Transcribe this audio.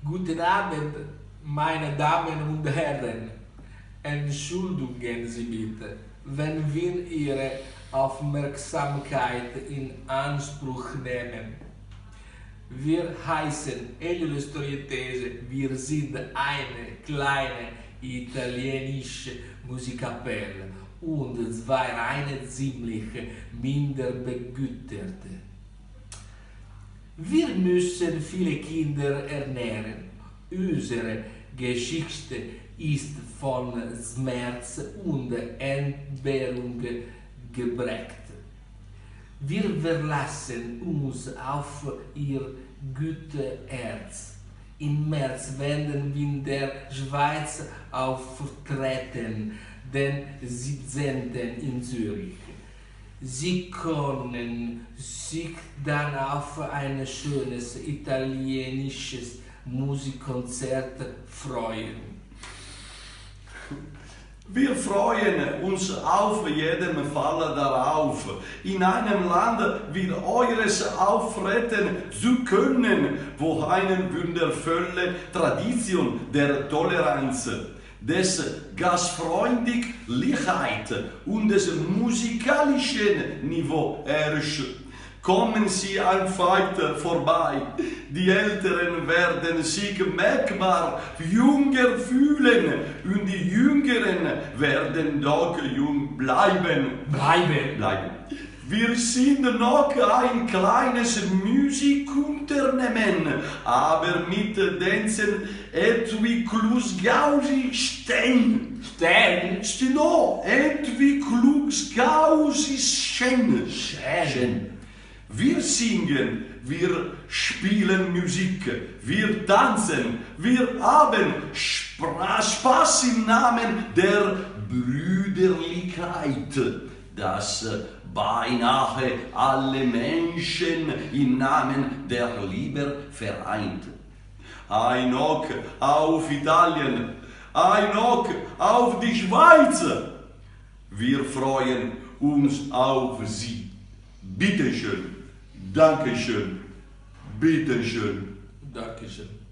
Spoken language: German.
Guten Abend, meine Damen und Herren. Entschuldigen Sie bitte, wenn wir Ihre Aufmerksamkeit in Anspruch nehmen. Wir heißen Elio Storietese, wir sind eine kleine italienische Musikkapelle und zwar eine ziemlich minder begüterte. Wir müssen viele Kinder ernähren. Unsere Geschichte ist von Schmerz und Entbehrung geprägt. Wir verlassen uns auf ihr Güteherz. Im März werden wir in der Schweiz auftreten, den 17. in Zürich. Sie können sich dann auf ein schönes italienisches Musikkonzert freuen. Wir freuen uns auf jeden Fall darauf, in einem Land wie eures auftreten zu können, wo eine wundervolle Tradition der Toleranz, des Gastfreundlichkeit und des musikalischen Niveau herrscht. Kommen Sie einfach vorbei. Die Älteren werden sich merkbar jünger fühlen und die Jüngeren werden doch jung bleiben. Bleiben. Wir sind noch ein kleines Musikunternehmen, aber mit diesen Entwicklungsgausi stehen. Wir singen, wir spielen Musik, wir tanzen, wir haben Spaß im Namen der Brüderlichkeit, das beinahe alle Menschen im Namen der Liebe vereint. Ein Hock auf Italien, ein Hock auf die Schweiz. Wir freuen uns auf Sie. Bitteschön. Dankeschön. Bitteschön. Dankeschön.